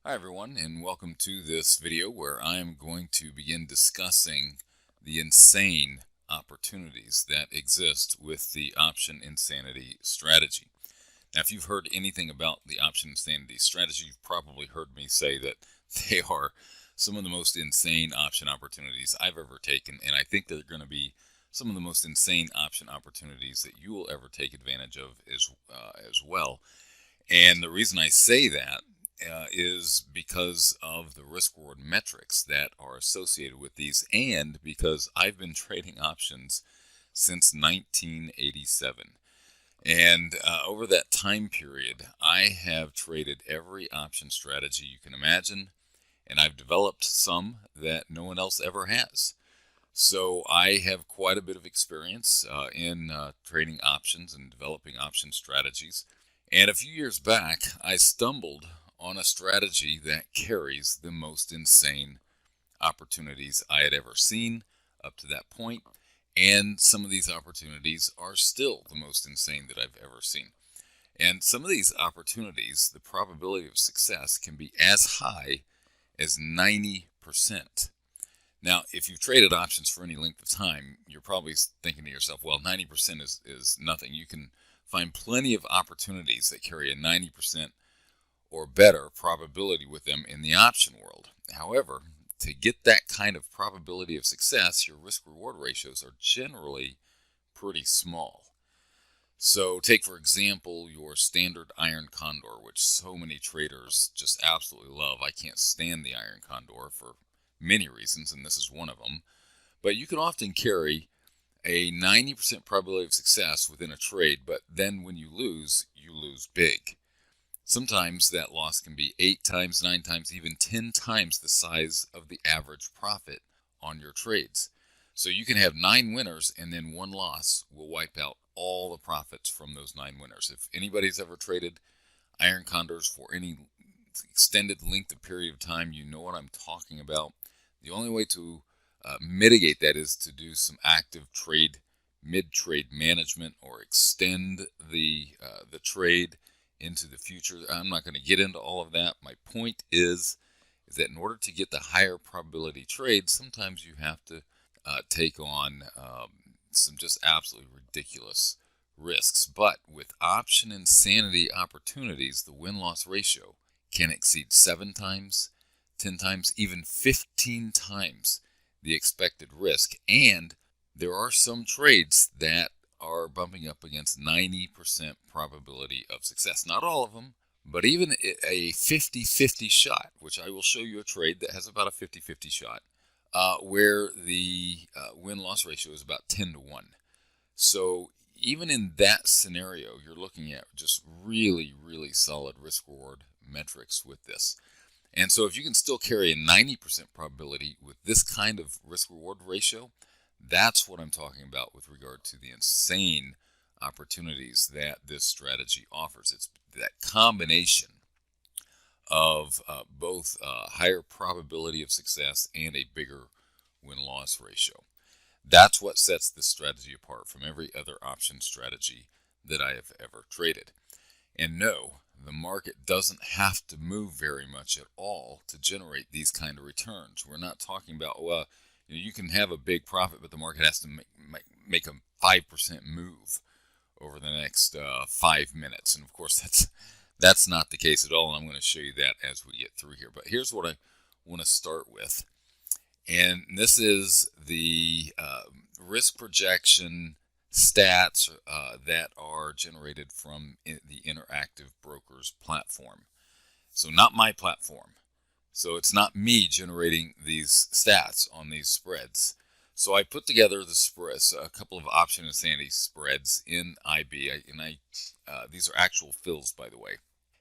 Hi everyone, and welcome to this video where I am going to begin discussing the insane opportunities that exist with the option insanity strategy. Now, if you've heard anything about the option insanity strategy, you've probably heard me say that they are some of the most insane option opportunities I've ever taken, and I think they're going to be some of the most insane option opportunities that you will ever take advantage of as well. And the reason I say that is because of the risk reward metrics that are associated with these, and because I've been trading options since 1987. And over that time period, I have traded every option strategy you can imagine, and I've developed some that no one else ever has. So I have quite a bit of experience in trading options and developing option strategies. And a few years back, I stumbled on a strategy that carries the most insane opportunities I had ever seen up to that point. And some of these opportunities are still the most insane that I've ever seen. And some of these opportunities, the probability of success can be as high as 90%. Now, if you've traded options for any length of time, you're probably thinking to yourself, well, 90% is nothing. You can find plenty of opportunities that carry a 90% or better probability with them in the option world. However, to get that kind of probability of success, your risk-reward ratios are generally pretty small. So take, for example, your standard iron condor, which so many traders just absolutely love. I can't stand the iron condor for many reasons, and this is one of them. But you can often carry a 90% probability of success within a trade, but then when you lose big. Sometimes that loss can be 8 times, 9 times, even 10 times the size of the average profit on your trades. So you can have 9 winners and then 1 loss will wipe out all the profits from those 9 winners. If anybody's ever traded iron condors for any extended length of period of time, you know what I'm talking about. The only way to mitigate that is to do some active trade, mid-trade management, or extend the trade into the future. I'm not going to get into all of that. My point is that in order to get the higher probability trades, sometimes you have to take on some just absolutely ridiculous risks. But with option insanity opportunities, the win-loss ratio can exceed 7 times, 10 times, even 15 times the expected risk. And there are some trades that are bumping up against 90% probability of success. Not all of them, but even a 50-50 shot, which I will show you a trade that has about a 50-50 shot, where the win-loss ratio is about 10 to 1. So even in that scenario, you're looking at just really, really solid risk-reward metrics with this. And so if you can still carry a 90% probability with this kind of risk-reward ratio, that's what I'm talking about with regard to the insane opportunities that this strategy offers. It's that combination of both higher probability of success and a bigger win-loss ratio. That's what sets this strategy apart from every other option strategy that I have ever traded. And no, the market doesn't have to move very much at all to generate these kind of returns. We're not talking about, well, you can have a big profit, but the market has to make a 5% move over the next 5 minutes. And of course, that's not the case at all. And I'm going to show you that as we get through here. But here's what I want to start with. And this is the risk projection stats that are generated from the Interactive Brokers platform. So not my platform. So it's not me generating these stats on these spreads. So I put together the spreads, a couple of option insanity spreads in IB, these are actual fills, by the way.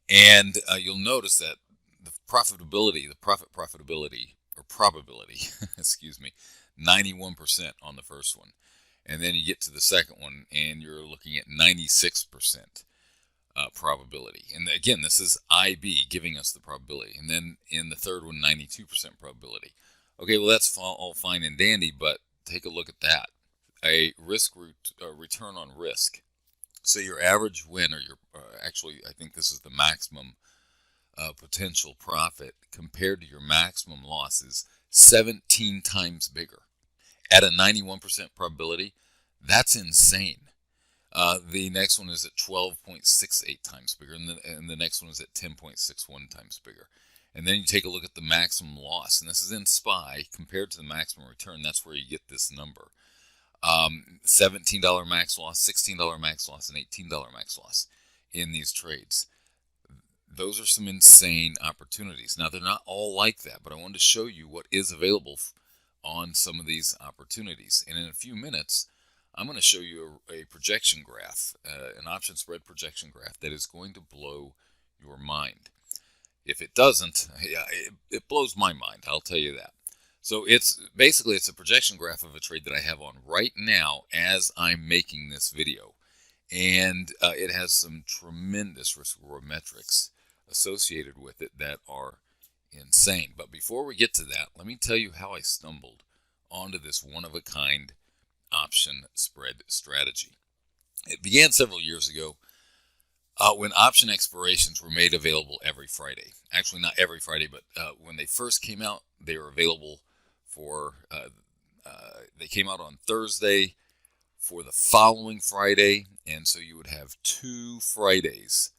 And you'll notice that the profit profitability, or probability, excuse me, 91% on the first one. And then you get to the second one, and you're looking at 96%. Probability. And again, this is IB giving us the probability. And then in the third one, 92% probability. Okay, well, that's all fine and dandy, but take a look at that. A return on risk. So your average win, or your actually, I think this is the maximum potential profit compared to your maximum loss is 17 times bigger. At a 91% probability, that's insane. The next one is at 12.68 times bigger, and the next one is at 10.61 times bigger. And then you take a look at the maximum loss, and this is in SPY compared to the maximum return. That's where you get this number. $17 max loss, $16 max loss, and $18 max loss in these trades. Those are some insane opportunities. Now, they're not all like that, but I wanted to show you what is available on some of these opportunities. And in a few minutes, I'm going to show you a projection graph, an option spread projection graph that is going to blow your mind. If it doesn't, yeah, it blows my mind, I'll tell you that. So it's a projection graph of a trade that I have on right now as I'm making this video. And it has some tremendous risk-reward metrics associated with it that are insane. But before we get to that, let me tell you how I stumbled onto this one-of-a-kind option spread strategy. It began several years ago when option expirations were made available every Friday. Actually, not every Friday, but when they first came out, they were available for, they came out on Thursday for the following Friday, and so you would have 2 Fridays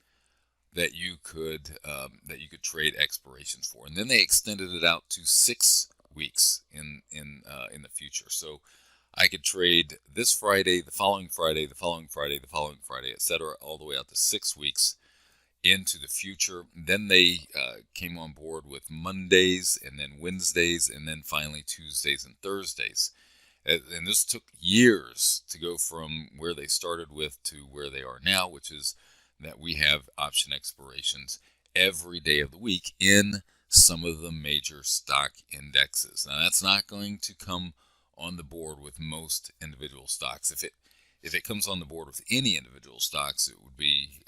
that you could trade expirations for, and then they extended it out to 6 weeks in the future. So I could trade this Friday, the following Friday, the following Friday, the following Friday, etc., all the way out to 6 weeks into the future. Then they came on board with Mondays, and then Wednesdays, and then finally Tuesdays and Thursdays. And this took years to go from where they started with to where they are now, which is that we have option expirations every day of the week in some of the major stock indexes. Now, that's not going to come on the board with most individual stocks. If it comes on the board with any individual stocks, it would be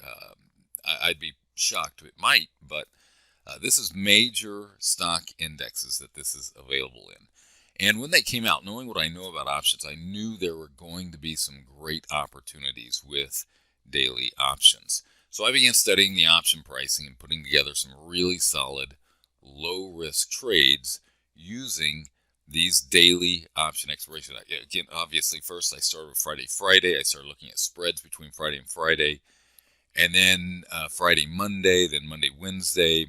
I'd be shocked. It might, but this is major stock indexes that this is available in. And when they came out, knowing what I know about options, I knew there were going to be some great opportunities with daily options. So I began studying the option pricing and putting together some really solid, low-risk trades using these daily option expirations. Again, obviously, first I started with Friday. I started looking at spreads between Friday and Friday, and then Friday, Monday, then Monday, Wednesday,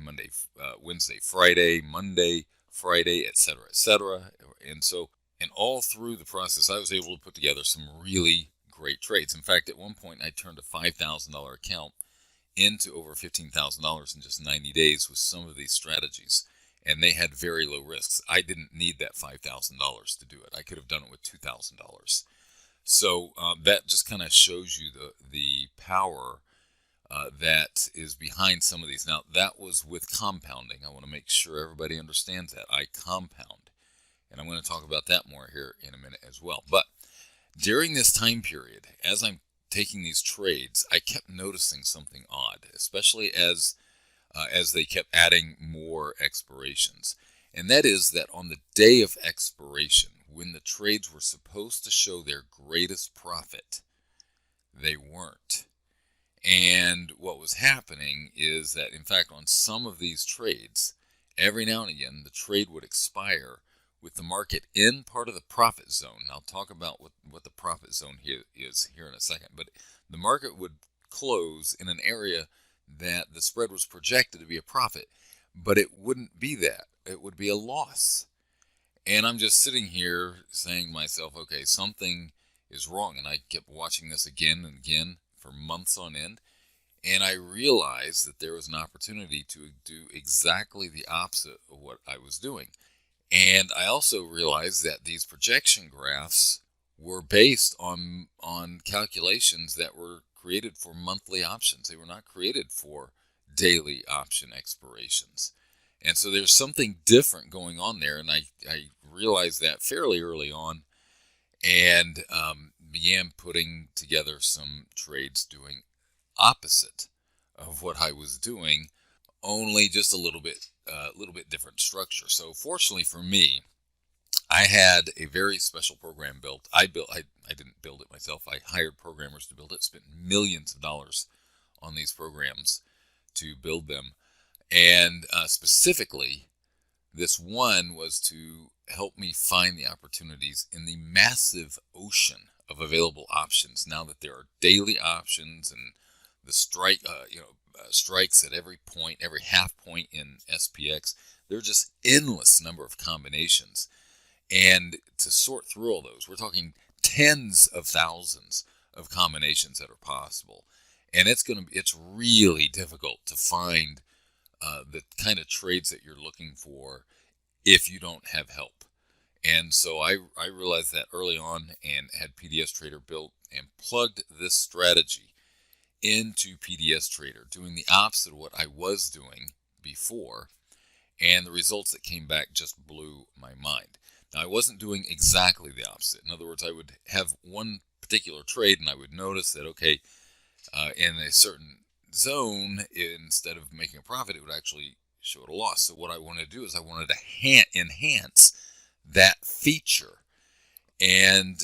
Wednesday, Friday, Monday, Friday, etc., etc. And all through the process, I was able to put together some really great trades. In fact, at one point, I turned a $5,000 account into over $15,000 in just 90 days with some of these strategies. And they had very low risks. I didn't need that $5,000 to do it. I could have done it with $2,000. So that just kind of shows you the power that is behind some of these. Now, that was with compounding. I want to make sure everybody understands that. I compound. And I'm going to talk about that more here in a minute as well. But during this time period, as I'm taking these trades, I kept noticing something odd, especially as they kept adding more expirations. And that is that on the day of expiration, when the trades were supposed to show their greatest profit, they weren't. And what was happening is that, in fact, on some of these trades, every now and again, the trade would expire with the market in part of the profit zone. I'll talk about what the profit zone is here in a second. But the market would close in an area that the spread was projected to be a profit, but it wouldn't be that. It would be a loss. And I'm just sitting here saying to myself, okay, something is wrong. And I kept watching this again and again for months on end. And I realized that there was an opportunity to do exactly the opposite of what I was doing. And I also realized that these projection graphs were based on calculations that were created for monthly options. They were not created for daily option expirations. And so there's something different going on there, and I realized that fairly early on, and began putting together some trades doing opposite of what I was doing, only just a little bit different structure. So fortunately for me, I had a very special program built. I didn't build it myself. I hired programmers to build it, spent millions of dollars on these programs to build them. And specifically, this one was to help me find the opportunities in the massive ocean of available options. Now that there are daily options and the strikes at every point, every half point in SPX, there are just endless number of combinations. And to sort through all those, we're talking tens of thousands of combinations that are possible. And it's really difficult to find the kind of trades that you're looking for if you don't have help. And so I realized that early on and had PDS Trader built and plugged this strategy into PDS Trader, doing the opposite of what I was doing before. And the results that came back just blew my mind. Now, I wasn't doing exactly the opposite. In other words, I would have one particular trade and I would notice that, okay, in a certain zone, instead of making a profit, it would actually show it a loss. So what I wanted to do is I wanted to enhance that feature. And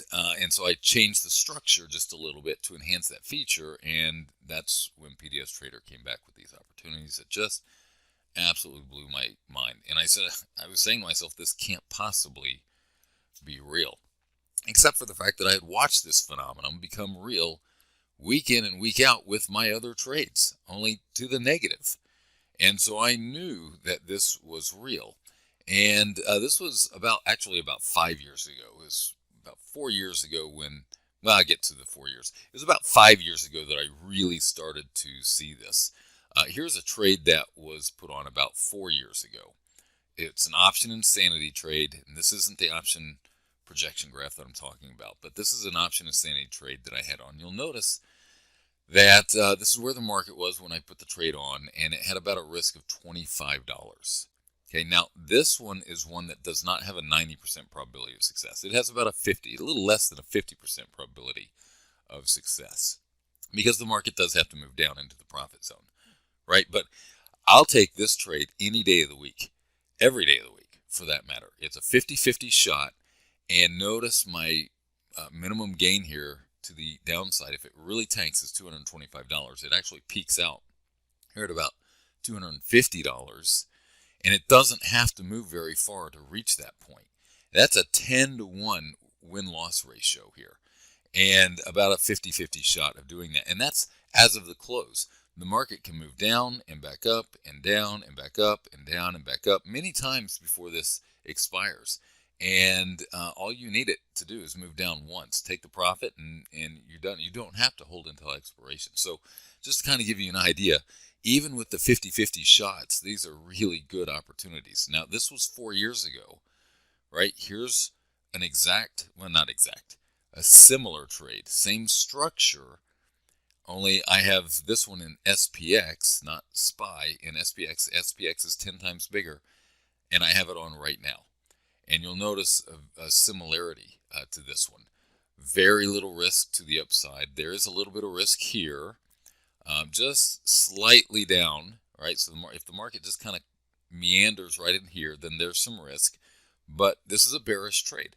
so I changed the structure just a little bit to enhance that feature. And that's when PDS Trader came back with these opportunities that just absolutely blew my mind. And I was saying to myself, this can't possibly be real. Except for the fact that I had watched this phenomenon become real week in and week out with my other trades, only to the negative. And so I knew that this was real. And this was about 5 years ago. It was about 4 years ago when, well, I'll get to the 4 years. It was about 5 years ago that I really started to see this. Here's a trade that was put on about 4 years ago. It's an option insanity trade, and this isn't the option projection graph that I'm talking about, but this is an option insanity trade that I had on. You'll notice that this is where the market was when I put the trade on, and it had about a risk of $25. Okay, now this one is one that does not have a 90% probability of success. It has about a little less than a 50% probability of success, because the market does have to move down into the profit zone, right? But I'll take this trade any day of the week, every day of the week for that matter. It's a 50-50 shot, and notice my minimum gain here to the downside. If it really tanks, is $225. It actually peaks out here at about $250, and it doesn't have to move very far to reach that point. That's a 10-to-1 win-loss ratio here, and about a 50-50 shot of doing that. And that's as of the close. The market can move down and back up and down and back up and down and back up many times before this expires. And all you need it to do is move down once, take the profit, and you're done. You don't have to hold until expiration. So just to kind of give you an idea, even with the 50-50 shots, these are really good opportunities. Now, this was 4 years ago, right? Here's an a similar trade, same structure, only I have this one in SPX, not SPY. In SPX is 10 times bigger, and I have it on right now. And you'll notice a similarity to this one. Very little risk to the upside. There is a little bit of risk here, just slightly down, right? So if the market just kind of meanders right in here, then there's some risk. But this is a bearish trade.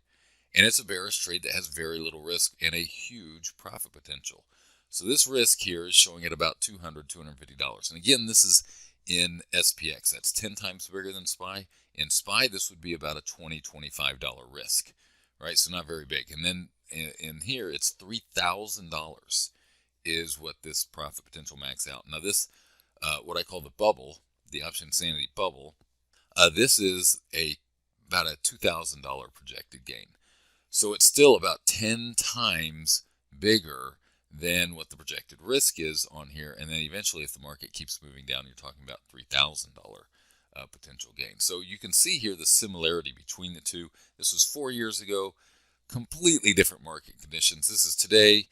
And it's a bearish trade that has very little risk and a huge profit potential. So this risk here is showing at about $200, $250. And again, this is in SPX. That's 10 times bigger than SPY. In SPY, this would be about a $20, $25 risk, right? So not very big. And then in here, it's $3,000 is what this profit potential max out. Now this, what I call the bubble, the option insanity bubble, this is about a $2,000 projected gain. So it's still about 10 times bigger than what the projected risk is on here. And then eventually, if the market keeps moving down, you're talking about $3,000 potential gain. So you can see here the similarity between the two. This was 4 years ago, completely different market conditions. This is today,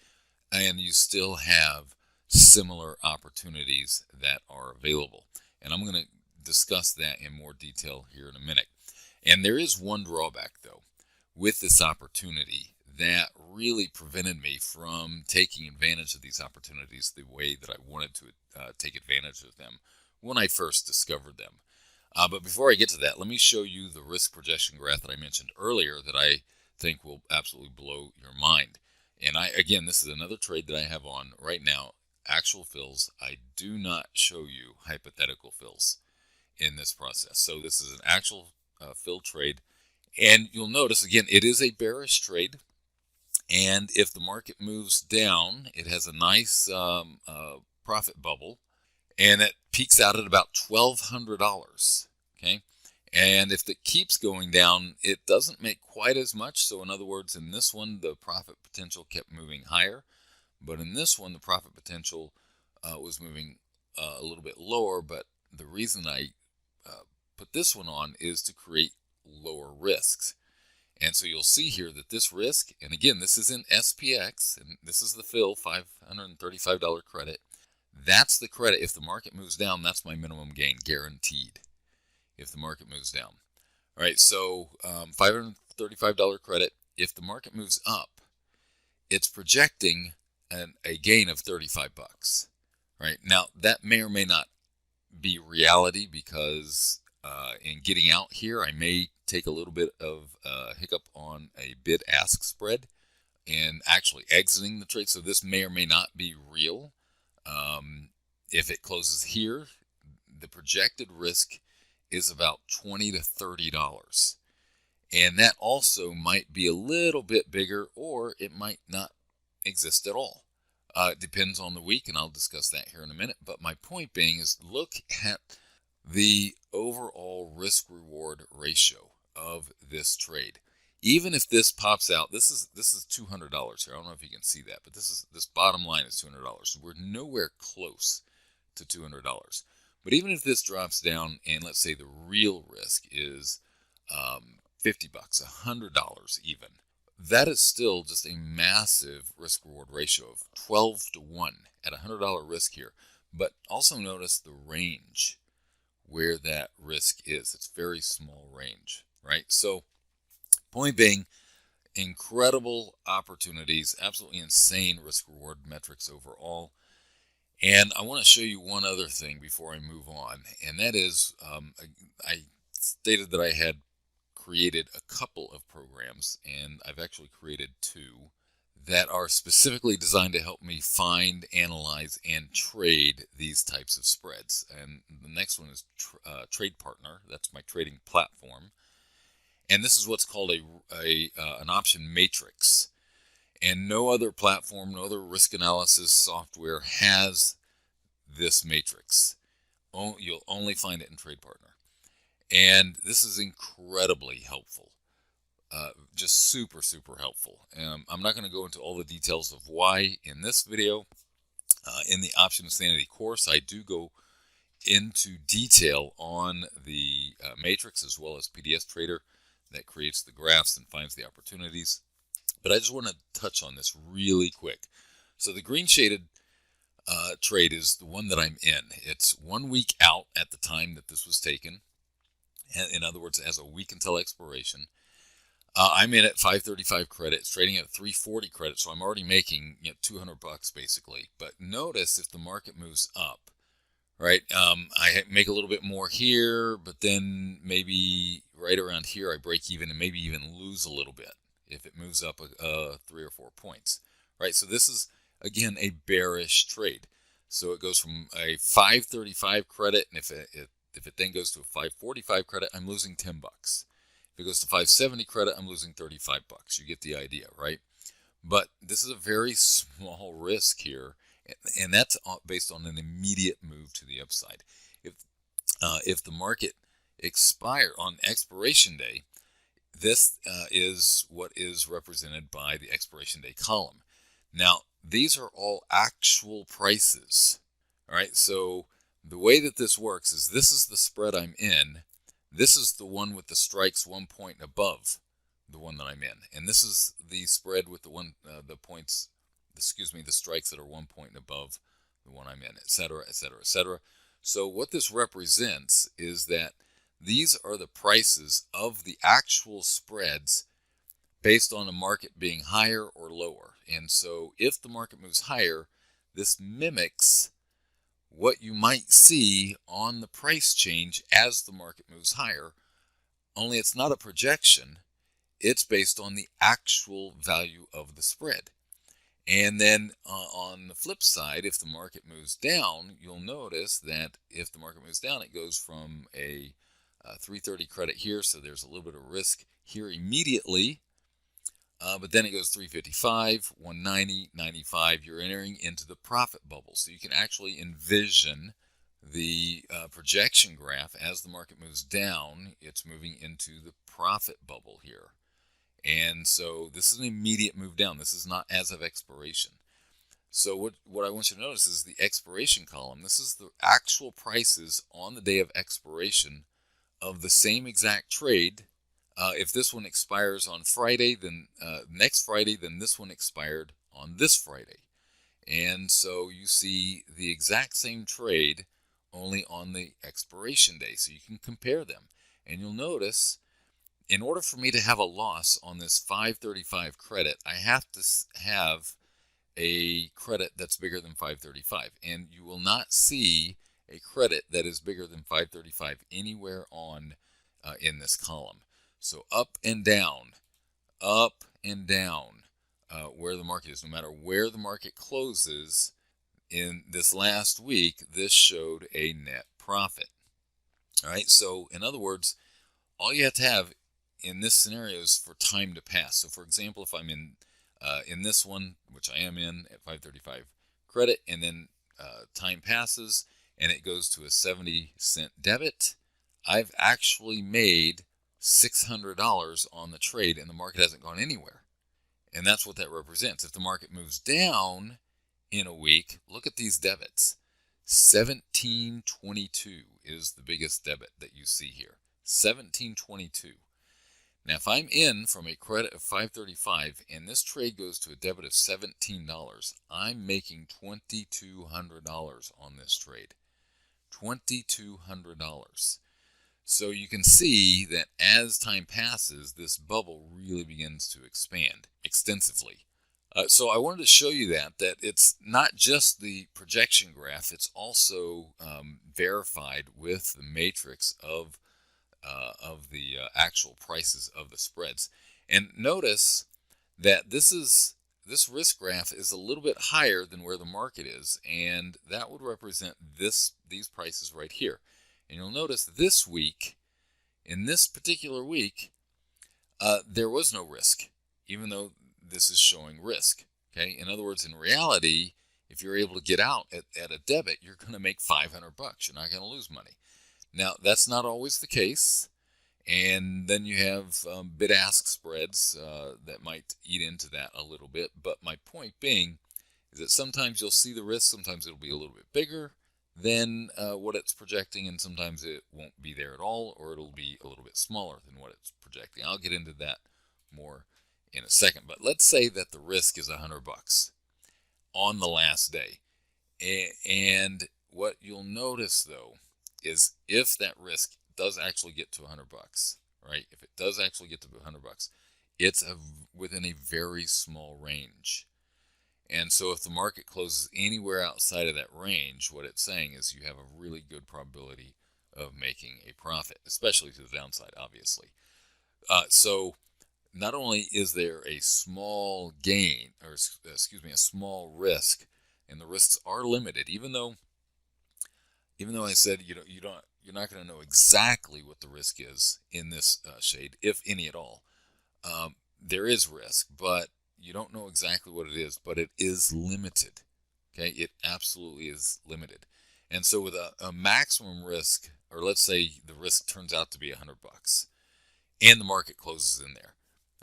and you still have similar opportunities that are available. And I'm going to discuss that in more detail here in a minute. And there is one drawback, though, with this opportunity that really prevented me from taking advantage of these opportunities the way that I wanted to take advantage of them when I first discovered them. But before I get to that, let me show you the risk projection graph that I mentioned earlier that I think will absolutely blow your mind. And again, this is another trade that I have on right now, actual fills. I do not show you hypothetical fills. in this process. So this is an actual fill trade. And you'll notice, again, it is a bearish trade. And if the market moves down, it has a nice profit bubble. And it peaks out at about $1,200. Okay. And if it keeps going down, it doesn't make quite as much. So in other words, in this one, the profit potential kept moving higher. But in this one, the profit potential was moving a little bit lower. But the reason I put this one on is to create lower risks. And so you'll see here that this risk, and again, this is in SPX, and this is the fill, $535 credit. That's the credit. If the market moves down, that's my minimum gain, guaranteed, if the market moves down. All right, so $535 credit. If the market moves up, it's projecting a gain of 35 bucks. Right now, that may or may not be reality, because in getting out here, I may take a little bit of hiccup on a bid-ask spread and actually exiting the trade. So this may or may not be real. If it closes here, the projected risk is about $20 to $30. And that also might be a little bit bigger, or it might not exist at all. It depends on the week, and I'll discuss that here in a minute. But my point being is, look at the overall risk-reward ratio of this trade. Even if this pops out, this is $200 here. I don't know if you can see that, but this bottom line is $200. We're nowhere close to $200. But even if this drops down, and let's say the real risk is 50 bucks, $100 even, that is still just a massive risk-reward ratio of 12 to 1 at $100 risk here. But also notice the range where that risk is. It's very small range, right? So point being, incredible opportunities, absolutely insane risk-reward metrics overall. And I want to show you one other thing before I move on, and that is I stated that I had created a couple of programs, and I've actually created two that are specifically designed to help me find, analyze, and trade these types of spreads. And the next one is Trade Partner. That's my trading platform. And this is what's called an option matrix. And no other platform, no other risk analysis software has this matrix. You'll only find it in Trade Partner. And this is incredibly helpful. Just super, super helpful. I'm not going to go into all the details of why in this video. In the Option Insanity course, I do go into detail on the matrix, as well as PDS Trader that creates the graphs and finds the opportunities. But I just want to touch on this really quick. So the green shaded trade is the one that I'm in. It's 1 week out at the time that this was taken. In other words, it has a week until expiration. I'm in at 535 credit. It's trading at 340 credit, so I'm already making 200 bucks basically. But notice if the market moves up, right? I make a little bit more here, but then maybe right around here I break even and maybe even lose a little bit if it moves up 3 or 4 points, right? So this is again a bearish trade. So it goes from a 535 credit, and if it then goes to a 545 credit, I'm losing 10 bucks. If it goes to 570 credit, I'm losing 35 bucks. You get the idea, right? But this is a very small risk here, and that's based on an immediate move to the upside. If the market expires on expiration day, this is what is represented by the expiration day column. Now, these are all actual prices, all right? So the way that this works is, this is the spread I'm in. This is the one with the strikes 1 point above the one that I'm in, and this is the spread with the strikes that are 1 point above the one I'm in, etc., etc., etc. So what this represents is that these are the prices of the actual spreads based on the market being higher or lower. And so if the market moves higher, this mimics what you might see on the price change as the market moves higher, only it's not a projection. It's based on the actual value of the spread. And then on the flip side, if the market moves down, you'll notice that if the market moves down, it goes from a 330 credit here, so there's a little bit of risk here immediately. But then it goes 355, 190, 95. You're entering into the profit bubble. So you can actually envision the projection graph as the market moves down. It's moving into the profit bubble here. And so this is an immediate move down. This is not as of expiration. So what I want you to notice is the expiration column. This is the actual prices on the day of expiration of the same exact trade. If this one expires on Friday, then next Friday, then this one expired on this Friday. And so you see the exact same trade only on the expiration day. So you can compare them. And you'll notice, in order for me to have a loss on this 535 credit, I have to have a credit that's bigger than 535. And you will not see a credit that is bigger than 535 anywhere on in this column. So up and down, where the market is. No matter where the market closes in this last week, this showed a net profit. All right, so in other words, all you have to have in this scenario is for time to pass. So for example, if I'm in this one, which I am in at 535 credit, and then time passes and it goes to a 70-cent debit, I've actually made $600 on the trade and the market hasn't gone anywhere. And that's what that represents. If the market moves down in a week, look at these debits. 1722 is the biggest debit that you see here. 1722. Now, if I'm in from a credit of 535 and this trade goes to a debit of $17, I'm making $2,200 on this trade. $2,200. So you can see that as time passes, this bubble really begins to expand extensively. So I wanted to show you that it's not just the projection graph, it's also verified with the matrix of the actual prices of the spreads. And notice that this risk graph is a little bit higher than where the market is, and that would represent these prices right here. And you'll notice this week, in this particular week, there was no risk, even though this is showing risk. Okay, in other words, in reality, if you're able to get out at a debit, you're going to make $500. You're not going to lose money. Now, that's not always the case, and then you have bid-ask spreads that might eat into that a little bit. But my point being is that sometimes you'll see the risk, sometimes it'll be a little bit bigger than what it's projecting, and sometimes it won't be there at all, or it'll be a little bit smaller than what it's projecting. I'll get into that more in a second, but let's say that the risk is $100 on the last day. And what you'll notice, though, is if that risk does actually get to $100, right? If it does actually get to $100, it's within a very small range. And so if the market closes anywhere outside of that range, what it's saying is you have a really good probability of making a profit, especially to the downside, obviously. So not only is there a small gain, or excuse me, a small risk, and the risks are limited, even though I said you're not going to know exactly what the risk is in this shade, if any at all. There is risk, but you don't know exactly what it is, but it is limited. Okay, it absolutely is limited. And so with a maximum risk, or let's say the risk turns out to be $100, and the market closes in there.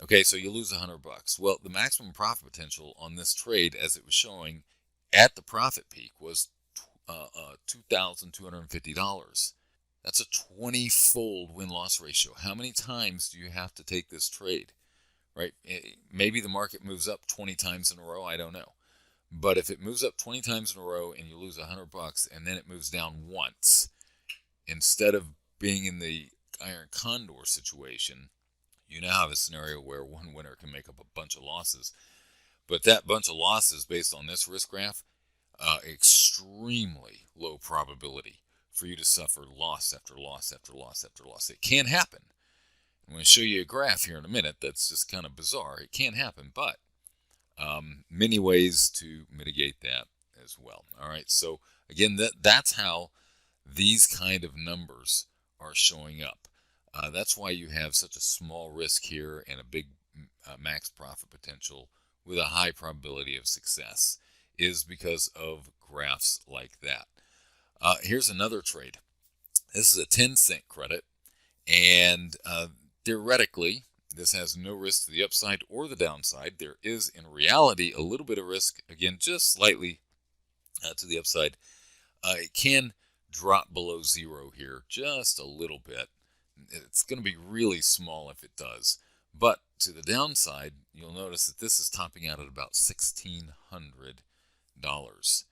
Okay, so you lose $100. Well, the maximum profit potential on this trade, as it was showing at the profit peak, was $2,250. That's a 20-fold win-loss ratio. How many times do you have to take this trade? Right? Maybe the market moves up 20 times in a row. I don't know. But if it moves up 20 times in a row and you lose $100 and then it moves down once, instead of being in the iron condor situation, you now have a scenario where one winner can make up a bunch of losses. But that bunch of losses, based on this risk graph, extremely low probability for you to suffer loss after loss after loss after loss. It can happen. I'm going to show you a graph here in a minute that's just kind of bizarre. It can happen, but Many ways to mitigate that as well. All right, so again, that's how these kind of numbers are showing up. That's why you have such a small risk here and a big max profit potential with a high probability of success, is because of graphs like that. Here's another trade. This is a 10-cent credit, and theoretically, this has no risk to the upside or the downside. There is, in reality, a little bit of risk, again, just slightly to the upside. It can drop below zero here just a little bit. It's going to be really small if it does. But to the downside, you'll notice that this is topping out at about $1,600.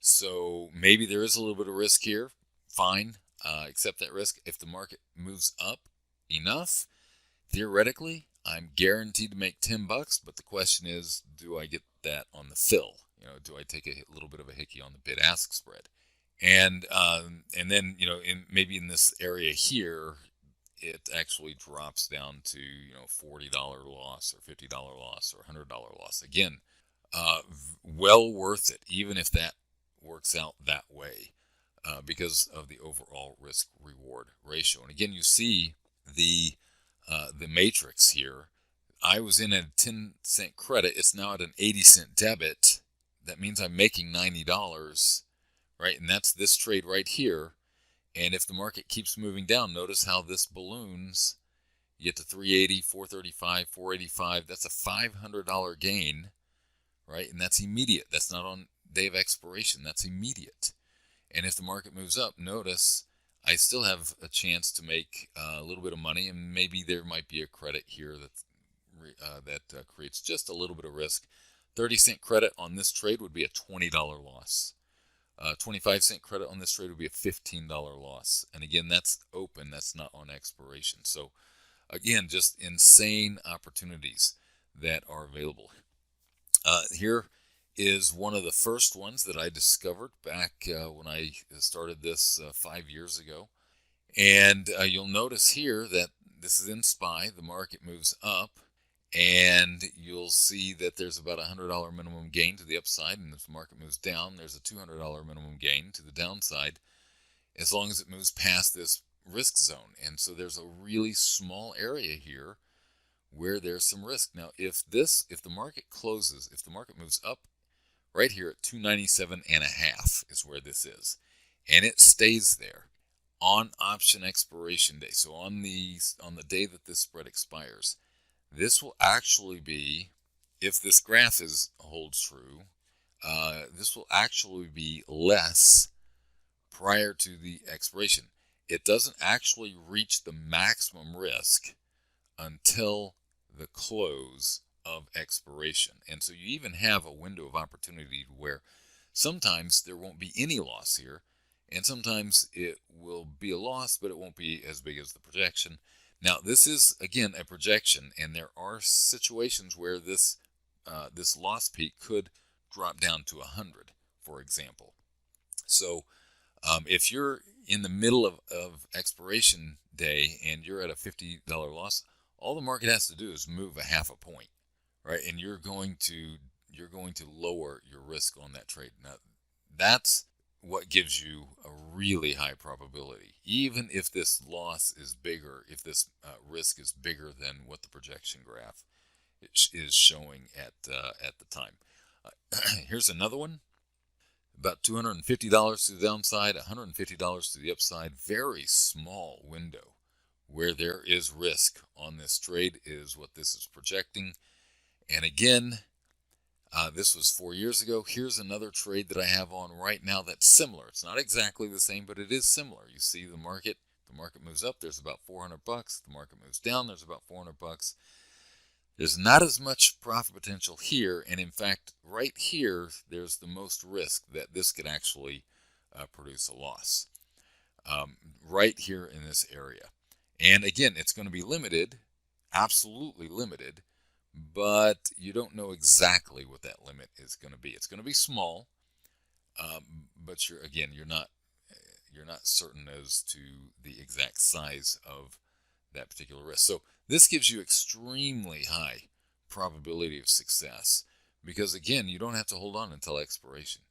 So maybe there is a little bit of risk here. Fine, accept that risk. If the market moves up enough, theoretically, I'm guaranteed to make $10, but the question is, do I get that on the fill? Do I take a little bit of a hickey on the bid-ask spread? And then maybe in this area here, it actually drops down to $40 loss or $50 loss or $100 loss. Again, well worth it, even if that works out that way, because of the overall risk-reward ratio. And again, you see the matrix here. I was in a 10-cent credit. It's now at an 80-cent debit. That means I'm making $90, right? And that's this trade right here. And if the market keeps moving down, notice how this balloons. You get to 380, 435, 485. That's a $500 gain, right? And that's immediate. That's not on day of expiration. That's immediate. And if the market moves up, notice I still have a chance to make a little bit of money, and maybe there might be a credit here that creates just a little bit of risk. 30-cent credit on this trade would be a $20 loss. 25-cent credit on this trade would be a $15 loss. And again, that's open. That's not on expiration. So again, just insane opportunities that are available. Here is one of the first ones that I discovered back when I started this 5 years ago. And you'll notice here that this is in SPY. The market moves up, and you'll see that there's about a $100 minimum gain to the upside, and if the market moves down, there's a $200 minimum gain to the downside, as long as it moves past this risk zone. And so there's a really small area here where there's some risk. Now, if the market closes, if the market moves up right here at 297.5 is where this is, and it stays there on option expiration day, so on the day that this spread expires, this will actually be, if this graph holds true, this will actually be less prior to the expiration. It doesn't actually reach the maximum risk until the close of expiration. And so you even have a window of opportunity where sometimes there won't be any loss here, and sometimes it will be a loss, but it won't be as big as the projection. Now, this is, again, a projection, and there are situations where this loss peak could drop down to 100, for example. So if you're in the middle of expiration day and you're at a $50 loss, all the market has to do is move a half a point, right? And you're going to lower your risk on that trade. Now, that's what gives you a really high probability, even if this loss is bigger, if this risk is bigger than what the projection graph is showing at the time. Here's another one. About $250 to the downside, $150 to the upside. Very small window where there is risk on this trade is what this is projecting. And again, this was 4 years ago. Here's another trade that I have on right now that's similar. It's not exactly the same, but it is similar. You see the market moves up, there's about $400. The market moves down, there's about $400. There's not as much profit potential here, and in fact, right here, there's the most risk that this could actually produce a loss. Right here in this area. And again, it's going to be limited, absolutely limited, but you don't know exactly what that limit is going to be. It's going to be small, but you're not certain as to the exact size of that particular risk. So this gives you extremely high probability of success because again, you don't have to hold on until expiration.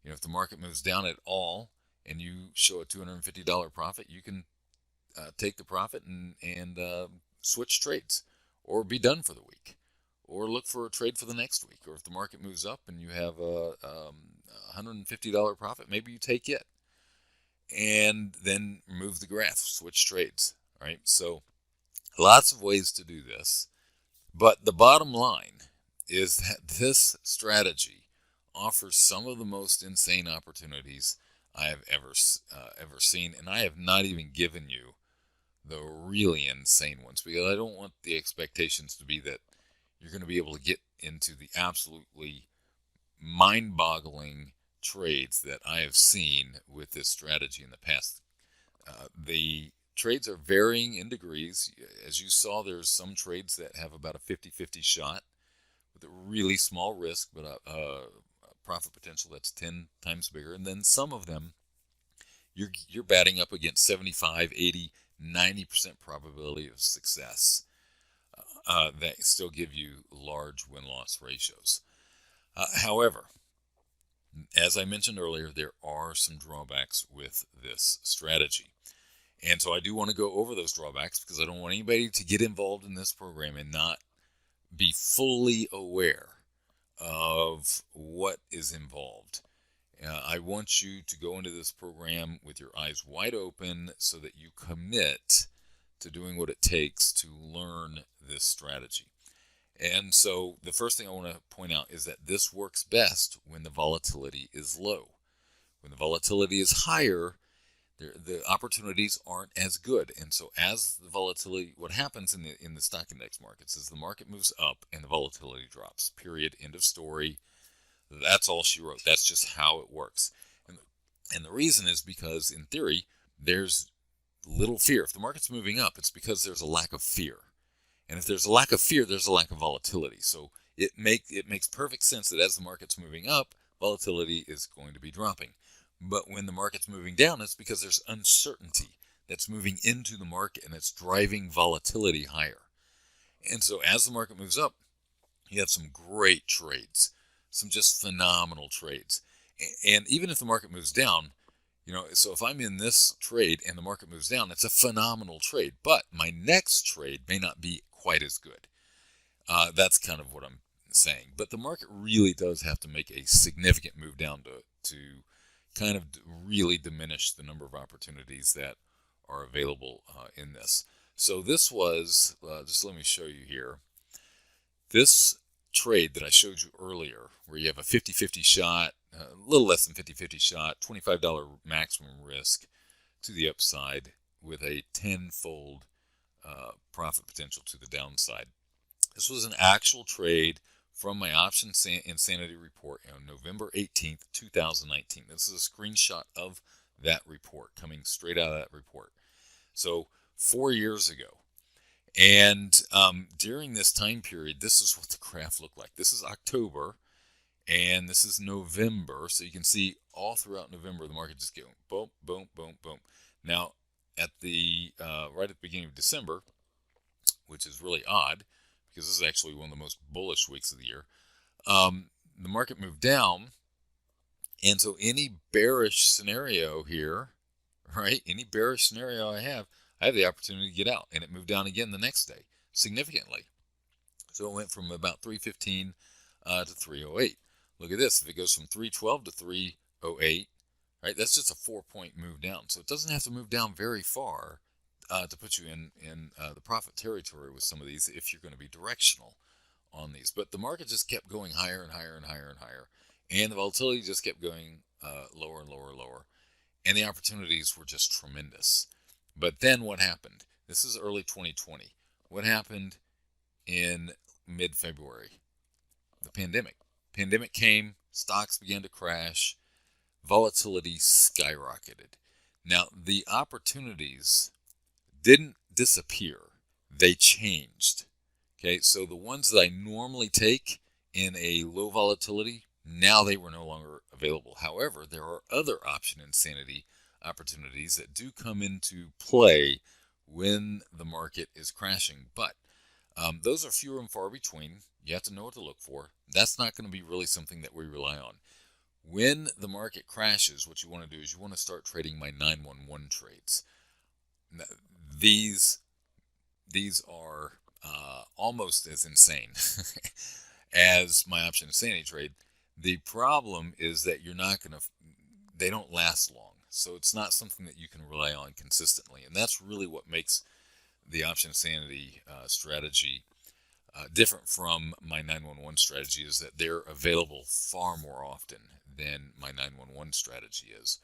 If the market moves down at all and you show a $250 profit, you can take the profit and switch trades, or be done for the week, or look for a trade for the next week. Or if the market moves up and you have a $150 profit, maybe you take it and then move the graph, switch trades. Right? So lots of ways to do this, but the bottom line is that this strategy offers some of the most insane opportunities I have ever seen, and I have not even given you the really insane ones, because I don't want the expectations to be that you're going to be able to get into the absolutely mind-boggling trades that I have seen with this strategy in the past. The trades are varying in degrees. As you saw, there's some trades that have about a 50-50 shot with a really small risk, but a profit potential that's 10 times bigger. And then some of them, you're batting up against 75, 80, 90% probability of success that still give you large win-loss ratios. However, as I mentioned earlier, there are some drawbacks with this strategy. And so I do want to go over those drawbacks, because I don't want anybody to get involved in this program and not be fully aware of what is involved. I want you to go into this program with your eyes wide open so that you commit to doing what it takes to learn this strategy. And so the first thing I want to point out is that this works best when the volatility is low. When the volatility is higher, the opportunities aren't as good. And so as the volatility, what happens in the stock index markets is the market moves up and the volatility drops. Period. End of story. That's all she wrote. That's just how it works. And the reason is because, in theory, there's little fear. If the market's moving up, it's because there's a lack of fear. And if there's a lack of fear, there's a lack of volatility. So it makes perfect sense that as the market's moving up, volatility is going to be dropping. But when the market's moving down, it's because there's uncertainty that's moving into the market, and it's driving volatility higher. And so as the market moves up, you have some great trades, some just phenomenal trades. And even if the market moves down, so if I'm in this trade and the market moves down, it's a phenomenal trade. But my next trade may not be quite as good. That's kind of what I'm saying. But the market really does have to make a significant move down to kind of really diminish the number of opportunities that are available in this. So this was, just let me show you here. This trade that I showed you earlier, where you have a 50-50 shot, a little less than 50-50 shot, $25 maximum risk to the upside with a 10-fold profit potential to the downside. This was an actual trade from my Option Insanity report on November 18th, 2019. This is a screenshot of that report, coming straight out of that report. So 4 years ago. And during this time period, this is what the graph looked like. This is October, and this is November. So you can see all throughout November, the market just going boom, boom, boom, boom. Now, at the right at the beginning of December, which is really odd, because this is actually one of the most bullish weeks of the year, the market moved down. And so any bearish scenario here, right, any bearish scenario I have the opportunity to get out. And it moved down again the next day, significantly. So it went from about 315 to 308. Look at this. If it goes from 312 to 308, right, that's just a 4-point move down. So it doesn't have to move down very far to put you in the profit territory with some of these, if you're going to be directional on these. But the market just kept going higher and higher and higher and higher. And the volatility just kept going lower and lower and lower. And the opportunities were just tremendous. But then what happened? This is early 2020. What happened in mid-February? The pandemic. Pandemic came, stocks began to crash, volatility skyrocketed. Now, the opportunities didn't disappear. They changed. Okay, so the ones that I normally take in a low volatility, now they were no longer available. However, there are other Option Insanity opportunities that do come into play when the market is crashing. But Those are fewer and far between. You have to know what to look for. That's not going to be really something that we rely on. When the market crashes, what you want to do is you want to start trading my 911 trades. Now, these are almost as insane as my option insanity trade. The problem is that they don't last long. So it's not something that you can rely on consistently. And that's really what makes the option insanity strategy different from my 911 strategy, is that they're available far more often than my 911 strategy is,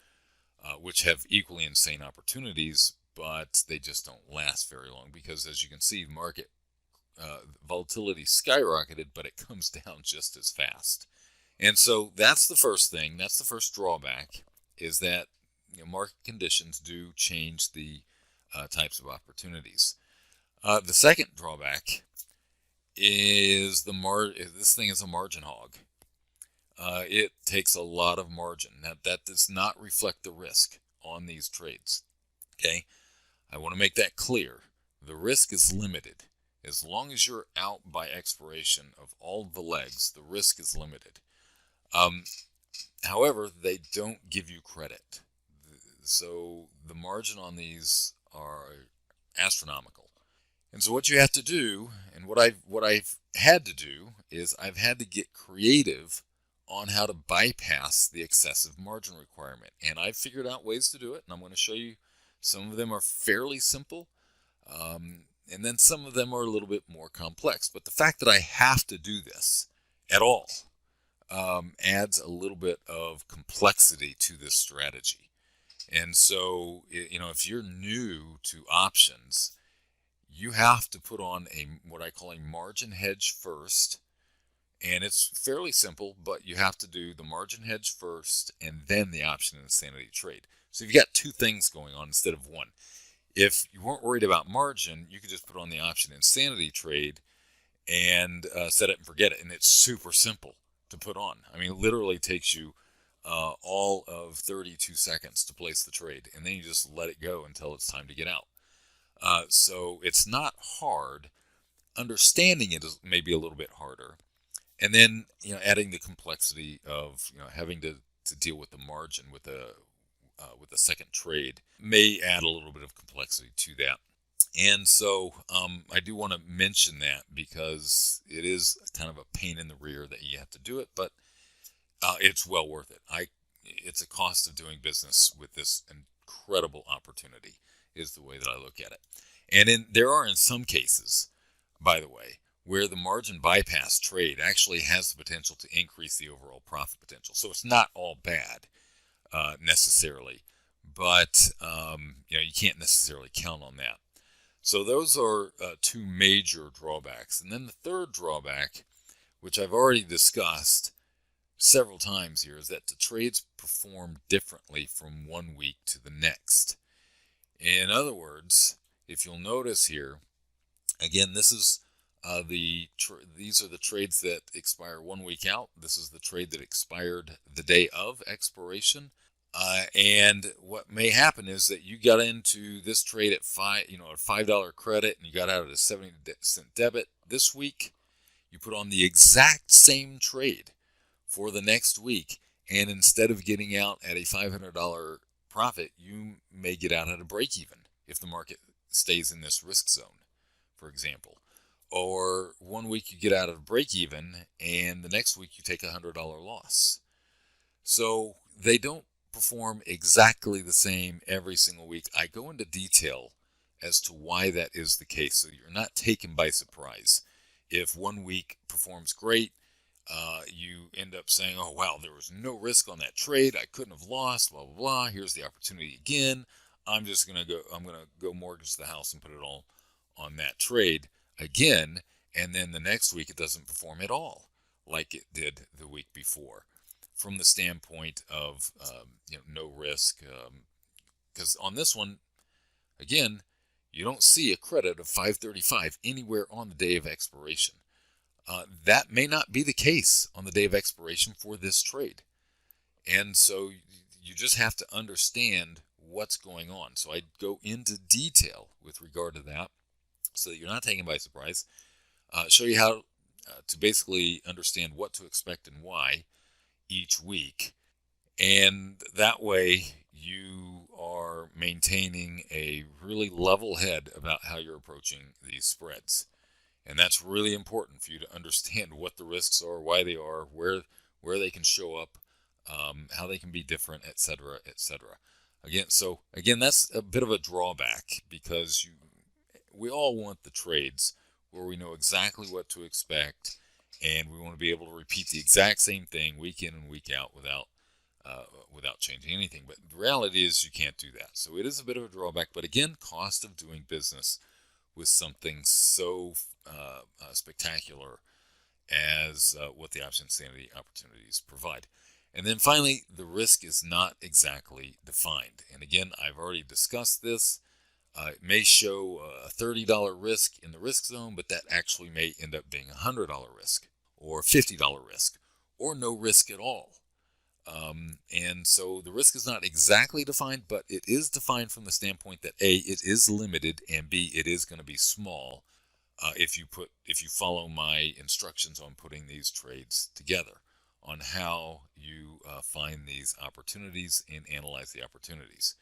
which have equally insane opportunities, but they just don't last very long because, as you can see, market volatility skyrocketed, but it comes down just as fast. And so that's the first thing. That's the first drawback, is that market conditions do change the types of opportunities. The second drawback is this thing is a margin hog. It takes a lot of margin. That does not reflect the risk on these trades. Okay, I want to make that clear. The risk is limited. As long as you're out by expiration of all the legs, the risk is limited. However, they don't give you credit. So the margin on these are astronomical. And so what you have to do, and what I've had to do, is I've had to get creative on how to bypass the excessive margin requirement. And I've figured out ways to do it, and I'm going to show you. Some of them are fairly simple, and then some of them are a little bit more complex. But the fact that I have to do this at all adds a little bit of complexity to this strategy. And so, if you're new to options, you have to put on what I call a margin hedge first. And it's fairly simple, but you have to do the margin hedge first and then the option insanity trade. So you've got two things going on instead of one. If you weren't worried about margin, you could just put on the option insanity trade and set it and forget it. And it's super simple to put on. I mean, it literally takes you all of 32 seconds to place the trade. And then you just let it go until it's time to get out. So it's not hard. Understanding it is maybe a little bit harder. And then, adding the complexity of, having to deal with the margin with the second trade may add a little bit of complexity to that. And so I do want to mention that because it is kind of a pain in the rear that you have to do it, but it's well worth it. It's a cost of doing business with this incredible opportunity, is the way that I look at it. And there are in some cases, by the way, where the margin bypass trade actually has the potential to increase the overall profit potential. So it's not all bad necessarily, but you can't necessarily count on that. So those are two major drawbacks. And then the third drawback, which I've already discussed several times here, is that the trades perform differently from one week to the next. In other words, if you'll notice here, again, this is these are the trades that expire 1 week out. This is the trade that expired the day of expiration. And what may happen is that you got into this trade at a $5 credit, and you got out at a 70-cent debit this week. You put on the exact same trade for the next week, and instead of getting out at a $500 profit, you may get out at a break even if the market stays in this risk zone, for example. Or 1 week you get out of break even, and the next week you take a $100 loss. So they don't perform exactly the same every single week. I go into detail as to why that is the case, so you're not taken by surprise. If 1 week performs great, you end up saying, oh, wow, there was no risk on that trade. I couldn't have lost, blah, blah, blah. Here's the opportunity again. I'm going to go mortgage the house and put it all on that trade again. And then the next week it doesn't perform at all like it did the week before, from the standpoint of no risk. Because on this one, again, you don't see a credit of 535 anywhere on the day of expiration. That may not be the case on the day of expiration for this trade. And so you just have to understand what's going on. So I go into detail with regard to that so that you're not taken by surprise. show you how to basically understand what to expect and why each week. And that way you are maintaining a really level head about how you're approaching these spreads. And that's really important for you to understand what the risks are, why they are, where they can show up, how they can be different, etc., etc. Again, that's a bit of a drawback because we all want the trades where we know exactly what to expect, and we want to be able to repeat the exact same thing week in and week out without changing anything. But the reality is you can't do that. So it is a bit of a drawback. But again, cost of doing business with something so spectacular as what the option insanity opportunities provide. And then finally, the risk is not exactly defined. And again, I've already discussed this. It may show a $30 risk in the risk zone, but that actually may end up being a $100 risk or $50 risk or no risk at all. And so the risk is not exactly defined, but it is defined from the standpoint that A, it is limited, and B, it is going to be small if you follow my instructions on putting these trades together, on how you find these opportunities and analyze the opportunities.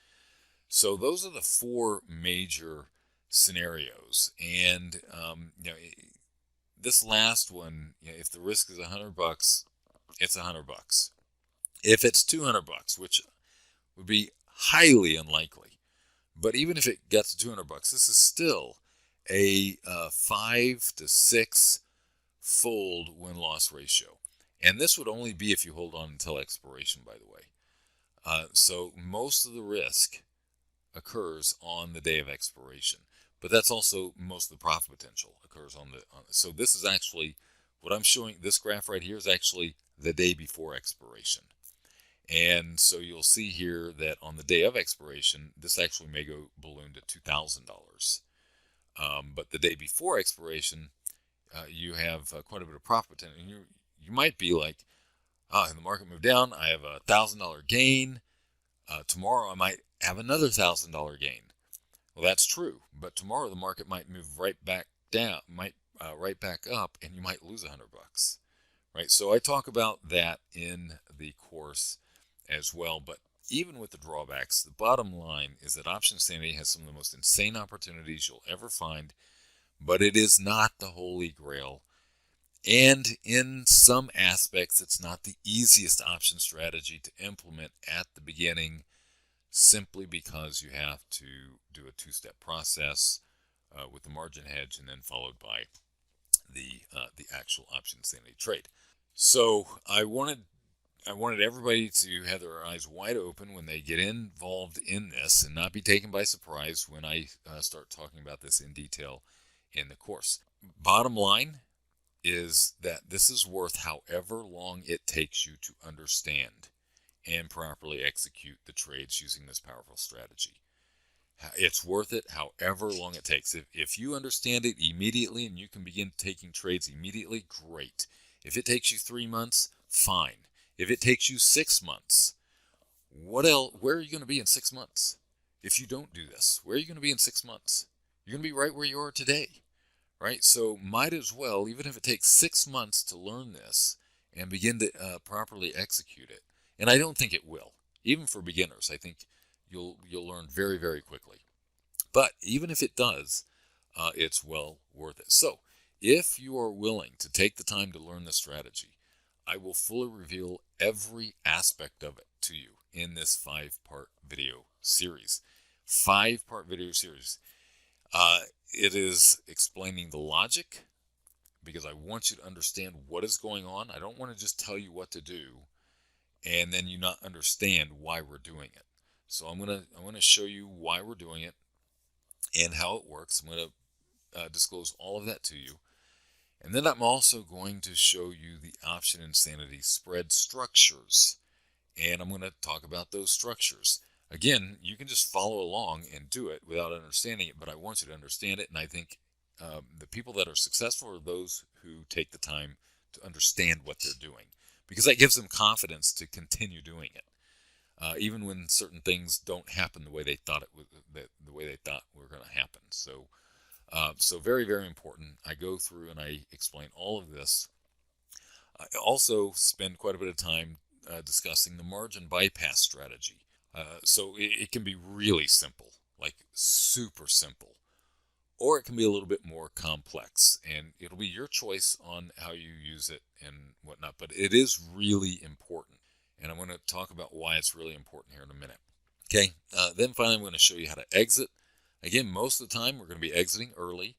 So those are the four major scenarios, and this last one, if the risk is $100, it's $100. If it's $200, which would be highly unlikely, but even if it gets to $200, this is still a 5 to 6 fold win-loss ratio. And this would only be if you hold on until expiration, by the way. So most of the risk occurs on the day of expiration, but that's also most of the profit potential occurs on so this is actually what I'm showing. This graph right here is actually the day before expiration. And so you'll see here that on the day of expiration, this actually may go balloon to $2,000. But the day before expiration, you have quite a bit of profit potential. And you might be like, the market moved down, I have a $1,000 gain. Tomorrow I might have another $1,000 gain. Well, that's true, but tomorrow the market might move right back down, right back up, and you might lose $100. Right? So I talk about that in the course as well. But even with the drawbacks, the bottom line is that Option Insanity has some of the most insane opportunities you'll ever find, but it is not the holy grail. And in some aspects, it's not the easiest option strategy to implement at the beginning, simply because you have to do a two-step process with the margin hedge and then followed by the actual Option Insanity trade. So I wanted everybody to have their eyes wide open when they get involved in this and not be taken by surprise when I start talking about this in detail in the course. Bottom line is that this is worth however long it takes you to understand and properly execute the trades using this powerful strategy. It's worth it however long it takes. If you understand it immediately and you can begin taking trades immediately, great. If it takes you 3 months, fine. If it takes you 6 months, where are you going to be in 6 months? If you don't do this, where are you going to be in 6 months? You're going to be right where you are today, right? So might as well, even if it takes 6 months to learn this and begin to properly execute it. And I don't think it will. Even for beginners, I think you'll learn very, very quickly. But even if it does, it's well worth it. So if you are willing to take the time to learn this strategy, I will fully reveal every aspect of it to you in this 5-part video series. 5-part video series. It is explaining the logic, because I want you to understand what is going on. I don't want to just tell you what to do and then you not understand why we're doing it. So I'm gonna show you why we're doing it and how it works. I'm going to disclose all of that to you. And then I'm also going to show you the Option Insanity spread structures. And I'm going to talk about those structures. Again, you can just follow along and do it without understanding it, but I want you to understand it. And I think the people that are successful are those who take the time to understand what they're doing, because that gives them confidence to continue doing it, even when certain things don't happen the way they thought the way they thought were going to happen. So So very, very important. I go through and I explain all of this. I also spend quite a bit of time discussing the margin bypass strategy. So it can be really simple, like super simple, or it can be a little bit more complex, and it'll be your choice on how you use it and whatnot, but it is really important, and I'm going to talk about why it's really important here in a minute. Okay, then finally I'm going to show you how to exit. Again, most of the time we're going to be exiting early.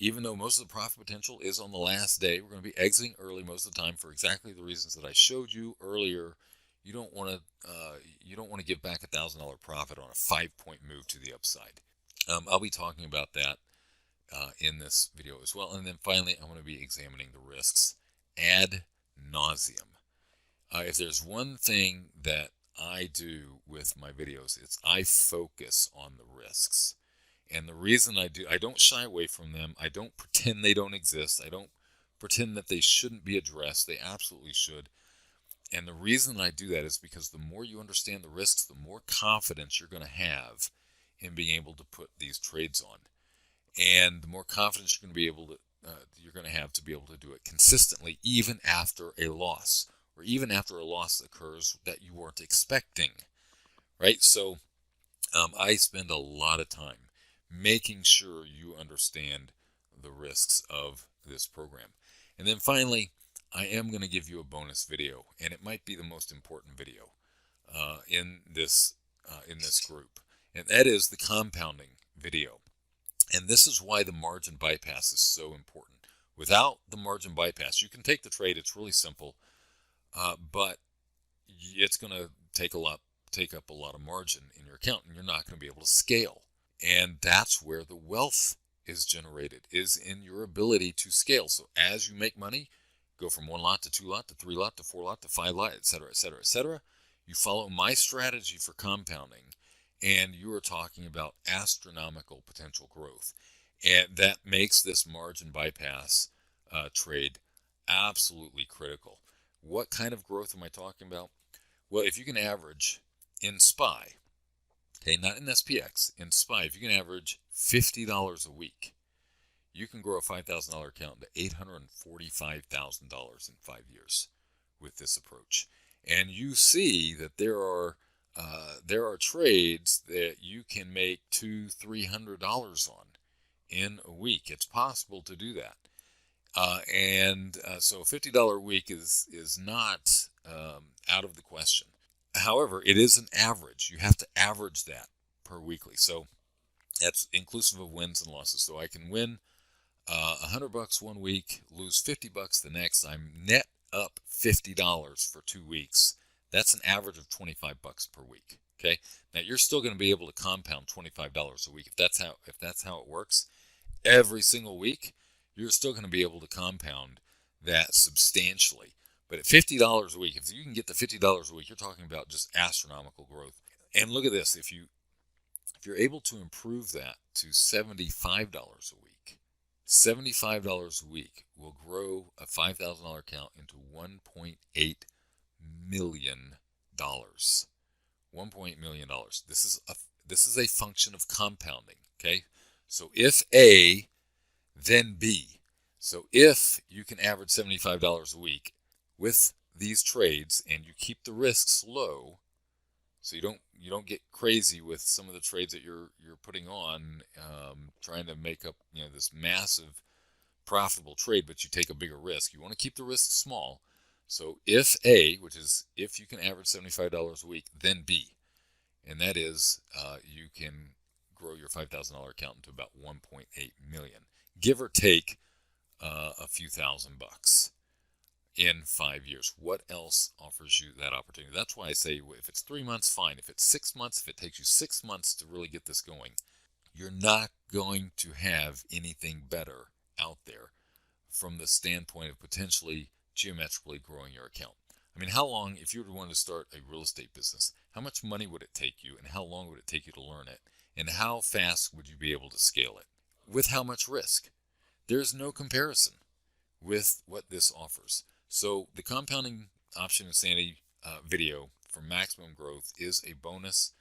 Even though most of the profit potential is on the last day, we're going to be exiting early most of the time for exactly the reasons that I showed you earlier. You don't want to give back $1,000 profit on a 5-point move to the upside. I'll be talking about that in this video as well. And then finally, I'm going to be examining the risks ad nauseum. If there's one thing that I do with my videos, it's I focus on the risks. And the reason I don't shy away from them. I don't pretend they don't exist. I don't pretend that they shouldn't be addressed. They absolutely should. And the reason I do that is because the more you understand the risks, the more confidence you're going to have in being able to put these trades on. And the more confidence you're going to be able to have to be able to do it consistently, even after a loss, or even after a loss occurs that you weren't expecting, right? So I spend a lot of time making sure you understand the risks of this program. And then finally, I am going to give you a bonus video, and it might be the most important video in this group, and that is the compounding video. And this is why the margin bypass is so important. Without the margin bypass, you can take the trade. It's really simple, but it's going to take up a lot of margin in your account, and you're not going to be able to scale. And that's where the wealth is generated, is in your ability to scale. So as you make money, go from 1 lot to 2 lot to 3 lot to 4 lot to 5 lot, etc., etc., etc. You follow my strategy for compounding, and you are talking about astronomical potential growth. And that makes this margin bypass trade absolutely critical. What kind of growth am I talking about? Well, if you can average in SPY, okay, not in SPX, in SPY, if you can average $50 a week, you can grow a $5,000 account to $845,000 in 5 years with this approach. And you see that there are trades that you can make $200-300 on in a week. It's possible to do that. So a $50 a week is not out of the question. However, it is an average. You have to average that per weekly. So that's inclusive of wins and losses. So I can win $100 one week, lose $50 the next. I'm net up $50 for 2 weeks. That's an average of $25 per week. Okay. Now you're still going to be able to compound $25 a week if that's how it works. Every single week, you're still going to be able to compound that substantially. But at $50 a week, if you can get to $50 a week, you're talking about just astronomical growth. And look at this: if you're able to improve that to $75 a week, $75 a week will grow a $5,000 account into $1.8 million. $1.8 million. This is a function of compounding. Okay, so if A, then B. So if you can average $75 a week with these trades, and you keep the risks low, so you don't get crazy with some of the trades that you're putting on, trying to make up this massive profitable trade, but you take a bigger risk. You want to keep the risk small. So if A, which is if you can average $75 a week, then B, and that is you can grow your $5,000 account into about $1.8 million, give or take a few $1,000 in 5 years. What else offers you that opportunity? That's why I say if it's 3 months, fine. If it's 6 months, if it takes you 6 months to really get this going, you're not going to have anything better out there from the standpoint of potentially geometrically growing your account. I mean, how long, if you were to want to start a real estate business, how much money would it take you, and how long would it take you to learn it, and how fast would you be able to scale it? With how much risk? There's no comparison with what this offers. So the compounding option insanity video for maximum growth is a bonus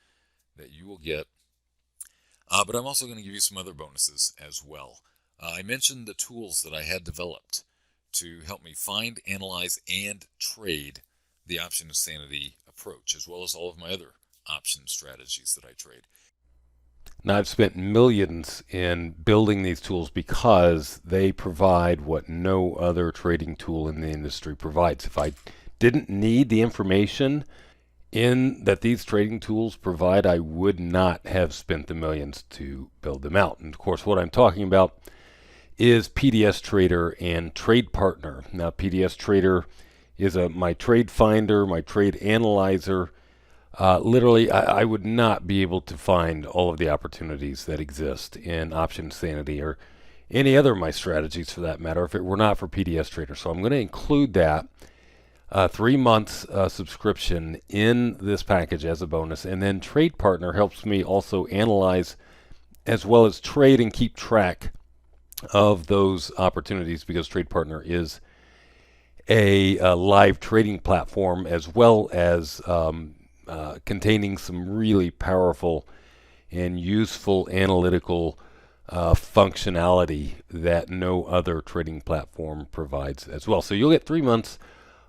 that you will get. But I'm also going to give you some other bonuses as well. I mentioned the tools that I had developed to help me find, analyze, and trade the option insanity approach, as well as all of my other option strategies that I trade. Now, I've spent millions in building these tools because they provide what no other trading tool in the industry provides. If I didn't need the information in that these trading tools provide, I would not have spent the millions to build them out. And of course, what I'm talking about is PDS Trader and Trade Partner. Now, PDS Trader is my trade finder, my trade analyzer. Literally, I would not be able to find all of the opportunities that exist in Option Insanity or any other of my strategies for that matter if it were not for PDS Trader. So I'm going to include that 3 months subscription in this package as a bonus. And then Trade Partner helps me also analyze as well as trade and keep track of those opportunities because Trade Partner is a live trading platform as well as containing some really powerful and useful analytical functionality that no other trading platform provides as well. So you'll get 3 months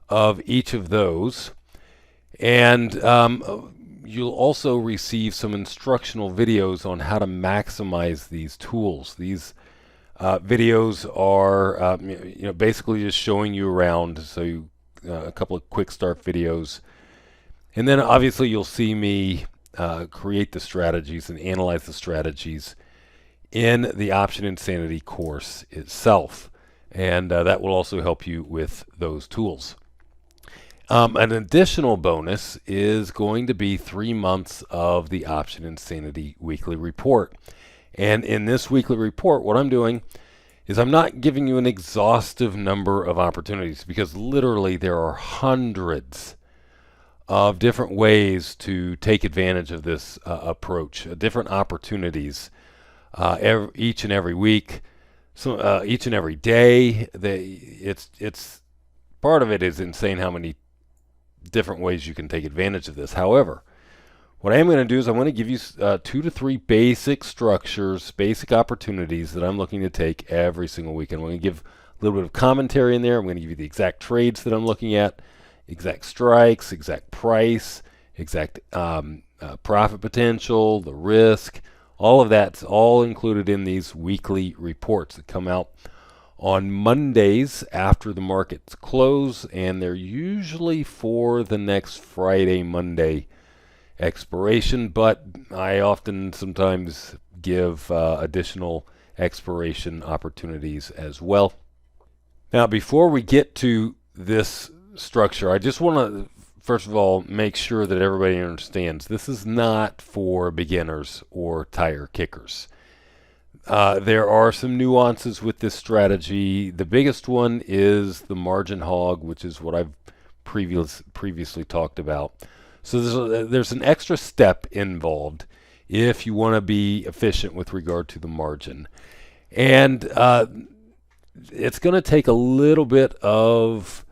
of each of those, and you'll also receive some instructional videos on how to maximize these tools. These videos are basically just showing you around, so a couple of quick start videos. And then obviously you'll see me create the strategies and analyze the strategies in the Option Insanity course itself. And that will also help you with those tools. An additional bonus is going to be 3 months of the Option Insanity weekly report. And in this weekly report, what I'm doing is I'm not giving you an exhaustive number of opportunities because literally there are hundreds of different ways to take advantage of this approach, different opportunities each and every week, so each and every day. It's part of it is insane how many different ways you can take advantage of this. However, what I am going to do is I'm going to give you 2 to 3 basic structures, basic opportunities that I'm looking to take every single week. And I'm going to give a little bit of commentary in there. I'm going to give you the exact trades that I'm looking at, exact strikes, exact price, exact profit potential, the risk. All of that's all included in these weekly reports that come out on Mondays after the markets close, and they're usually for the next Friday, Monday expiration, but I often sometimes give additional expiration opportunities as well. Now, before we get to this structure, I just want to first of all make sure that everybody understands this is not for beginners or tire kickers. There are some nuances with this strategy. The biggest one is the margin hog, which is what I've previously talked about. So there's an extra step involved if you want to be efficient with regard to the margin. And it's going to take a little bit of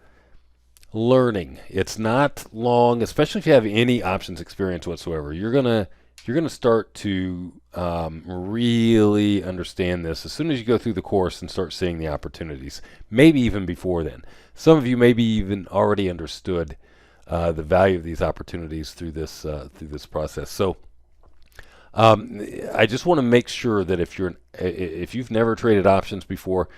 learning. It's not long, especially if you have any options experience whatsoever. You're gonna start to really understand this as soon as you go through the course and start seeing the opportunities. Maybe even before then. Some of you maybe even already understood the value of these opportunities through this process. So I just want to make sure that if you've never traded options before,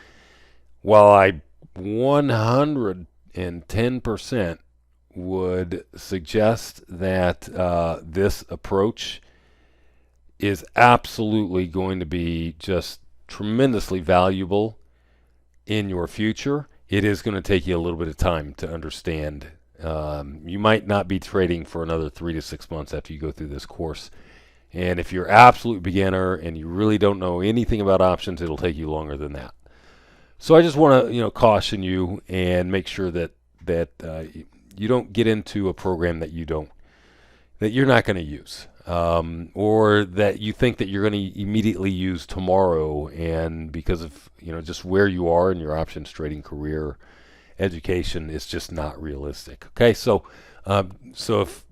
while I 110% would suggest that this approach is absolutely going to be just tremendously valuable in your future, it is going to take you a little bit of time to understand. You might not be trading for another 3 to 6 months after you go through this course. And if you're an absolute beginner and you really don't know anything about options, it'll take you longer than that. So I just want to caution you and make sure that you don't get into a program that you're not going to use, or that you think that you're going to immediately use tomorrow, and because of just where you are in your options trading career, education is just not realistic. Okay, so if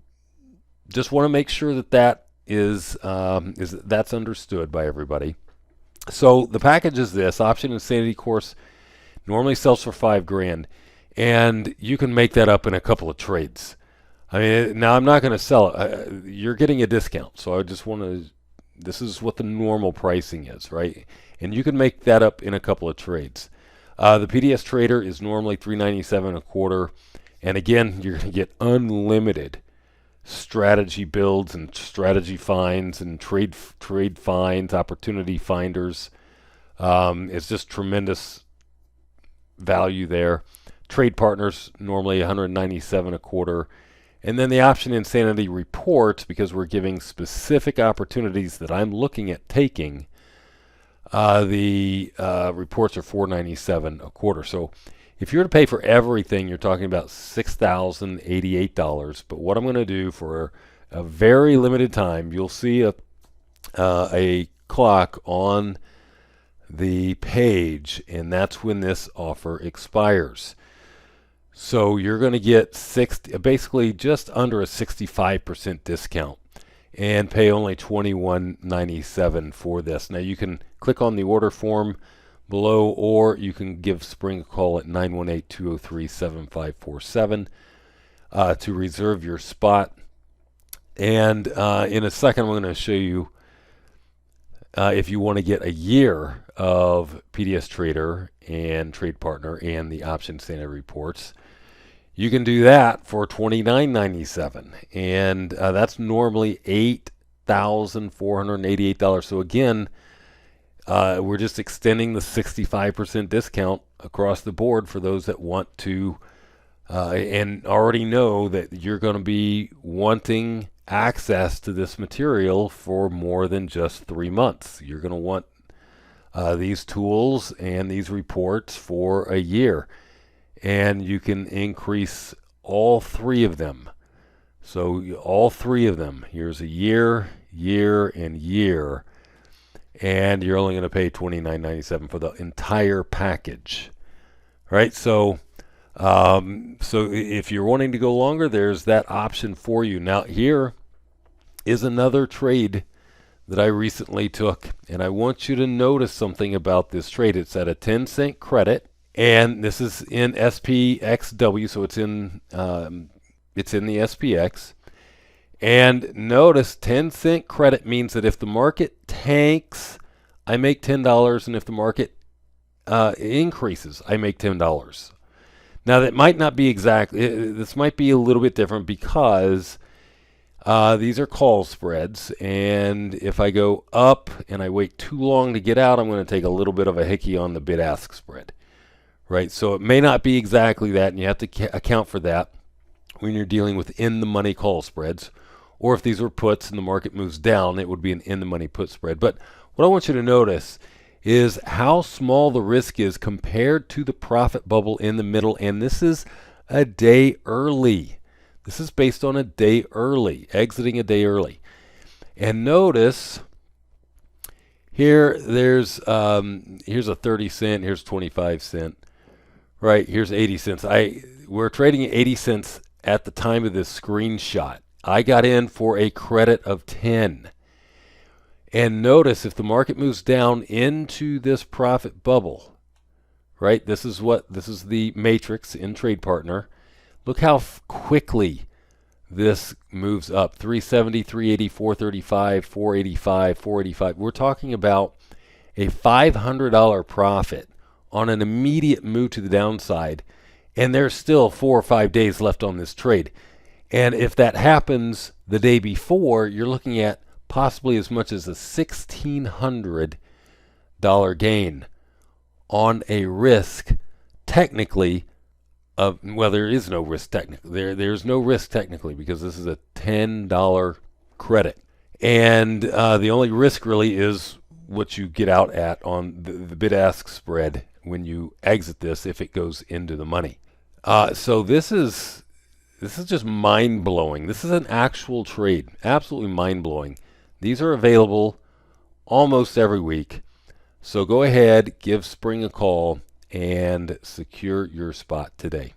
just want to make sure that is that's understood by everybody. So the package is this: Option Insanity course normally sells for $5,000, and you can make that up in a couple of trades. I mean, now I'm not going to sell it. You're getting a discount, so I just want to. This is what the normal pricing is, right? And you can make that up in a couple of trades. The PDS Trader is normally $397 a quarter, and again, you're going to get unlimited strategy builds and strategy finds and trade finds, opportunity finders. It's just tremendous value there. Trade partners normally $197 a quarter. And then the Option Insanity reports, because we're giving specific opportunities that I'm looking at taking, the reports are $497 a quarter. So if you're to pay for everything, you're talking about $6,088. But what I'm going to do for a very limited time, you'll see a clock on the page, and that's when this offer expires. So you're going to get basically just under a 65% discount and pay only $21.97 for this. Now you can click on the order form below, or you can give Spring a call at 918-203-7547 to reserve your spot. And in a second, I'm going to show you if you want to get a year of PDS Trader and Trade Partner and the Option Standard reports. You can do that for $29.97, and that's normally $8,488. So again, we're just extending the 65% discount across the board for those that want to and already know that you're going to be wanting access to this material for more than just 3 months. You're going to want these tools and these reports for a year, and you can increase all three of them. So all three of them, here's a year, and year, and you're only going to pay $29.97 for the entire package, right? So if you're wanting to go longer, there's that option for you. Now here is another trade that I recently took, and I want you to notice something about this trade. It's at a 10-cent credit, and this is in SPXW, so it's in the SPX. And notice 10-cent credit means that if the market tanks, I make $10, and if the market increases, I make $10. Now that might not be exactly, this might be a little bit different because these are call spreads, and if I go up and I wait too long to get out, I'm going to take a little bit of a hickey on the bid-ask spread, right? So it may not be exactly that, and you have to account for that when you're dealing with in-the-money call spreads. Or if these were puts and the market moves down, it would be an in-the-money put spread. But what I want you to notice is how small the risk is compared to the profit bubble in the middle, and this is a day early. This is based on a day early, exiting a day early. And notice here, here's a 30 cent, here's 25 cent, right? Here's 80 cents. We're trading at 80 cents at the time of this screenshot. I got in for a credit of 10. And notice if the market moves down into this profit bubble, right? This is the matrix in Trade Partner. Look how quickly this moves up. 370, 380, 435, 485, 485. We're talking about a $500 profit on an immediate move to the downside, and there's still 4 or 5 days left on this trade. And if that happens the day before, you're looking at possibly as much as a $1,600 gain on a risk technically of, well, there is no risk technically. There's no risk technically because this is a $10 credit. And the only risk really is what you get out at on the bid-ask spread when you exit this if it goes into the money. So this is just mind-blowing. This is an actual trade. Absolutely mind-blowing. These are available almost every week. So go ahead, give Spring a call, and secure your spot today.